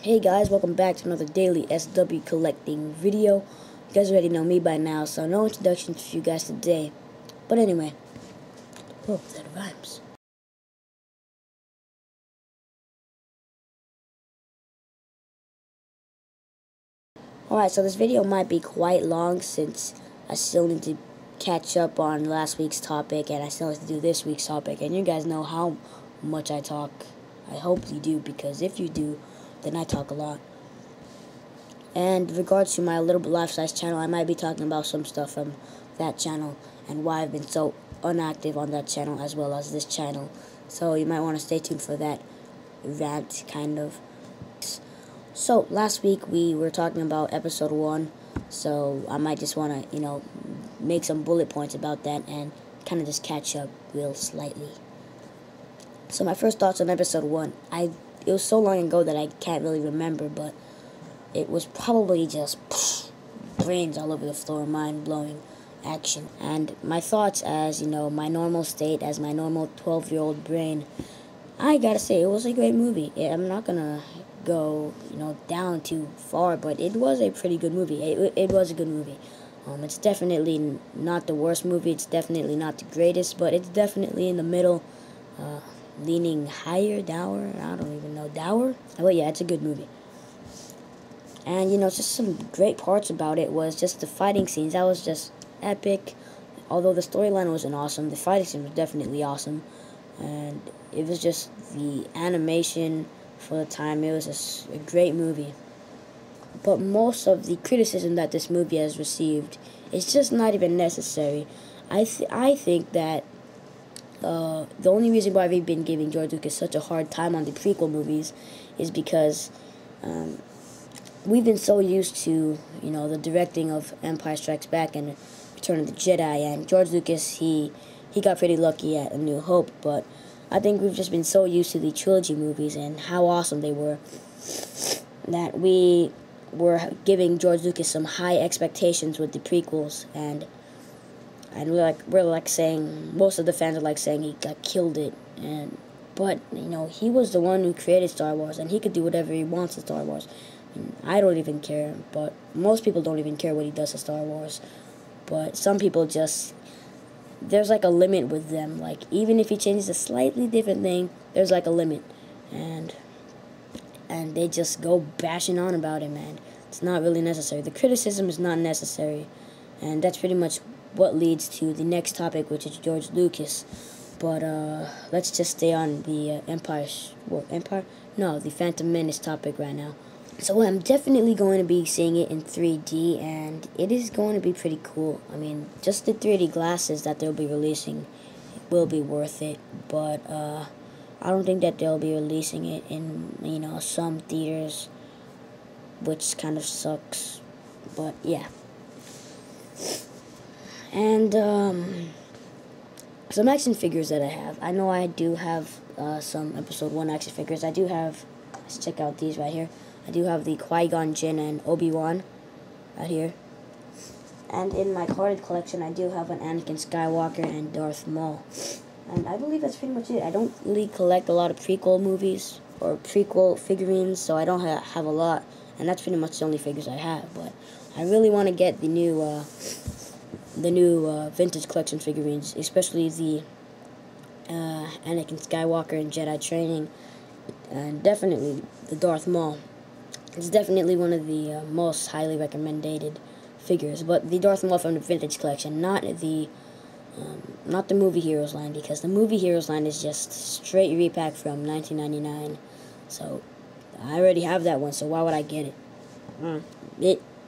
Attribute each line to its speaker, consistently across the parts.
Speaker 1: Hey guys, welcome back to another daily SW collecting video. You guys already know me by now, so no introduction to you guys today. But anyway, oh, that rhymes. Alright, so this video might be quite long since I still need to catch up on last week's topic and I still have to do this week's topic. And you guys know how much I talk. I hope you do, because if you do, then I talk a lot. And in regards to my Little Bit Life Size channel, I might be talking about some stuff from that channel and why I've been so inactive on that channel as well as this channel. So you might want to stay tuned for that rant, kind of. So last week we were talking about episode 1, so I might just want to, make some bullet points about that and kind of just catch up real slightly. So my first thoughts on episode 1, it was so long ago that I can't really remember, but it was probably just brains all over the floor, mind-blowing action. And my thoughts as, my normal state, as my normal 12-year-old brain, I gotta say, it was a great movie. I'm not gonna go, down too far, but it was a pretty good movie. It was a good movie. It's definitely not the worst movie. It's definitely not the greatest, but it's definitely in the middle, leaning higher, dour, I don't even know, dour? But yeah, it's a good movie. And, just some great parts about it was just the fighting scenes. That was just epic. Although the storyline wasn't awesome, the fighting scene was definitely awesome. And it was just the animation for the time. It was just a great movie. But most of the criticism that this movie has received is just not even necessary. I think that the only reason why we've been giving George Lucas such a hard time on the prequel movies is because we've been so used to, the directing of Empire Strikes Back and Return of the Jedi, and George Lucas, he got pretty lucky at A New Hope, but I think we've just been so used to the trilogy movies and how awesome they were that we were giving George Lucas some high expectations with the prequels, and we're saying, most of the fans are saying he killed it, but he was the one who created Star Wars, and he could do whatever he wants to Star Wars. I don't even care, but most people don't even care what he does to Star Wars. But some people just, there's a limit with them. Even if he changes a slightly different thing, there's a limit. And they just go bashing on about it, man. It's not really necessary. The criticism is not necessary. And that's pretty much what leads to the next topic, which is George Lucas. But let's just stay on the the Phantom Menace topic right now. So I'm definitely going to be seeing it in 3D, and it is going to be pretty cool. I mean, just the 3D glasses that they'll be releasing will be worth it, but I don't think that they'll be releasing it in, some theaters, which kind of sucks, but yeah. And some action figures that I have. I know I do have some Episode 1 action figures. I do have, let's check out these right here. I do have the Qui-Gon Jinn and Obi-Wan right here. And in my carded collection, I do have an Anakin Skywalker and Darth Maul. And I believe that's pretty much it. I don't really collect a lot of prequel movies or prequel figurines, so I don't have a lot. And that's pretty much the only figures I have. But I really want to get the new vintage collection figurines, especially the Anakin Skywalker and Jedi Training, and definitely the Darth Maul. It's definitely one of the most highly recommended figures, but the Darth Maul from the vintage collection, not the movie Heroes line, because the movie Heroes line is just straight repack from 1999. So I already have that one, so why would I get it?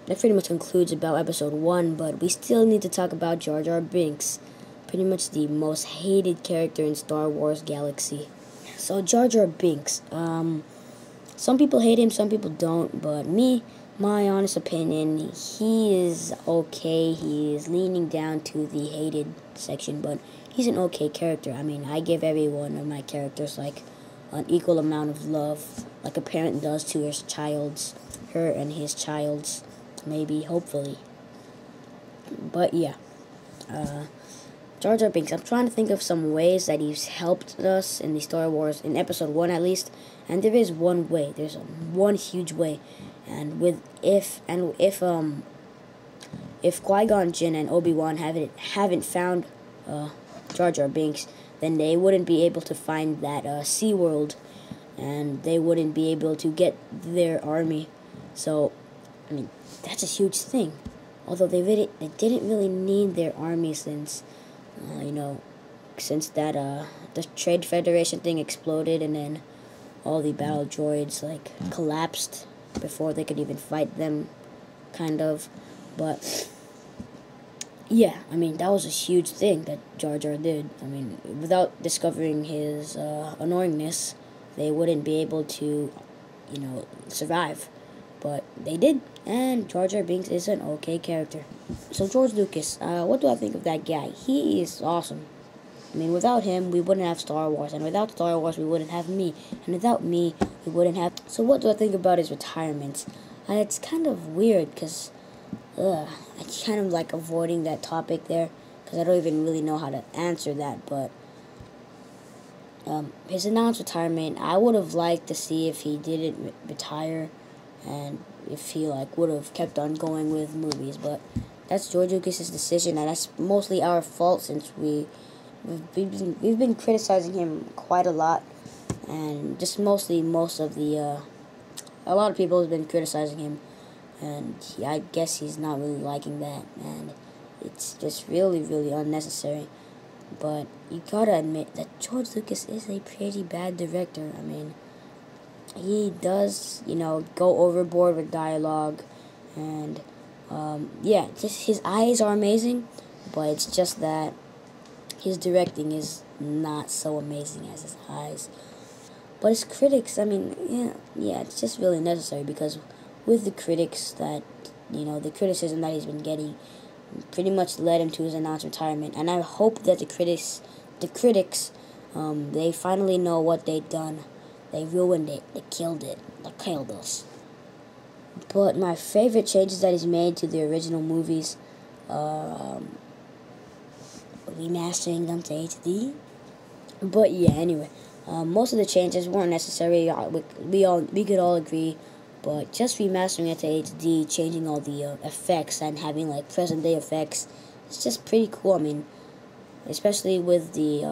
Speaker 1: That pretty much concludes about episode 1, but we still need to talk about Jar Jar Binks, pretty much the most hated character in Star Wars Galaxy. So Jar Jar Binks, some people hate him, some people don't, but my honest opinion, he is okay. He is leaning down to the hated section, but he's an okay character. I mean, I give every one of my characters an equal amount of love, like a parent does to her and his child's, maybe, hopefully. But yeah, Jar Jar Binks, I'm trying to think of some ways that he's helped us in the Star Wars, in episode 1 at least, And there is one way. There's one huge way. And if Qui-Gon Jinn and Obi-Wan haven't found Jar Jar Binks, then they wouldn't be able to find that Sea World, and they wouldn't be able to get their army. So, I mean, that's a huge thing. Although they didn't really need their army since, since that the Trade Federation thing exploded, and then all the battle droids collapsed before they could even fight them, kind of. But yeah, I mean, that was a huge thing that Jar Jar did. I mean, without discovering his annoyingness, they wouldn't be able to, survive. But they did, and Jar Jar Binks is an okay character. So George Lucas, what do I think of that guy? He is awesome. I mean, without him, we wouldn't have Star Wars, and without Star Wars, we wouldn't have me, and without me, we wouldn't have... So what do I think about his retirement? It's kind of weird, because, I kind of like avoiding that topic there, because I don't even really know how to answer that, but... his announced retirement, I would have liked to see if he didn't retire, and if he would have kept on going with movies, but that's George Lucas's decision, and that's mostly our fault since we've been criticizing him quite a lot, and just most of the a lot of people have been criticizing him, and I guess he's not really liking that, and it's just really, really unnecessary. But you gotta admit that George Lucas is a pretty bad director. I mean, he does, go overboard with dialogue, and, yeah, just his eyes are amazing, but it's just that his directing is not so amazing as his eyes. But his critics, I mean, yeah, it's just really necessary, because with the critics that, the criticism that he's been getting pretty much led him to his announced retirement, and I hope that the critics, they finally know what they've done. They ruined it. They killed it. They killed us. But my favorite changes that he's made to the original movies, remastering them to HD. But yeah, anyway, most of the changes weren't necessary. We could all agree. But just remastering it to HD, changing all the effects and having present day effects, it's just pretty cool. I mean, especially with the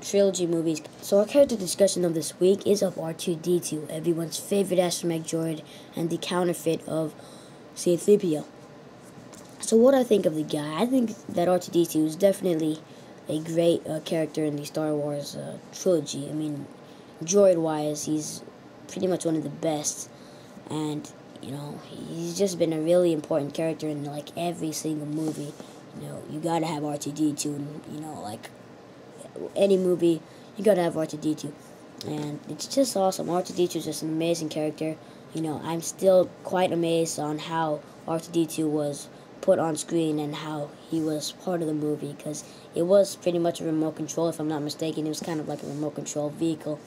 Speaker 1: trilogy movies. So our character discussion of this week is of R2-D2, everyone's favorite astromech droid and the counterfeit of C-3PO. So what I think of the guy, I think that R2-D2 is definitely a great character in the Star Wars trilogy. I mean, droid-wise, he's pretty much one of the best, and he's just been a really important character in every single movie. You gotta have R2-D2, and any movie, you gotta have R2-D2, and it's just awesome. R2-D2 is just an amazing character. I'm still quite amazed on how R2-D2 was put on screen and how he was part of the movie, because it was pretty much a remote control, if I'm not mistaken. It was kind of like a remote control vehicle,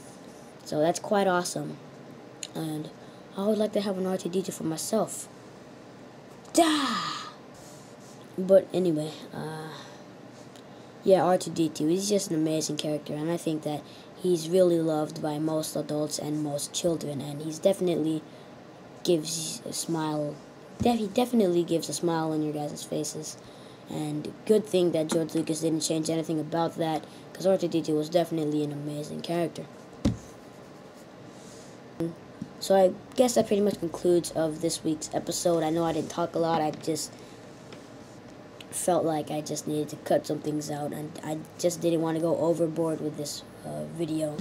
Speaker 1: so that's quite awesome. And I would like to have an R2-D2 for myself. But anyway, yeah, R2-D2, he's just an amazing character, and I think that he's really loved by most adults and most children, and he's definitely gives a smile. He definitely gives a smile on your guys' faces, and good thing that George Lucas didn't change anything about that, because R2-D2 was definitely an amazing character. So I guess that pretty much concludes of this week's episode. I know I didn't talk a lot. I just felt like I just needed to cut some things out, and I just didn't want to go overboard with this video.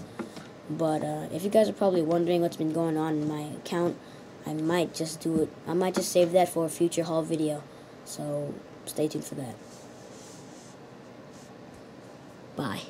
Speaker 1: But if you guys are probably wondering what's been going on in my account, I might just do it. I might just save that for a future haul video. So stay tuned for that. Bye.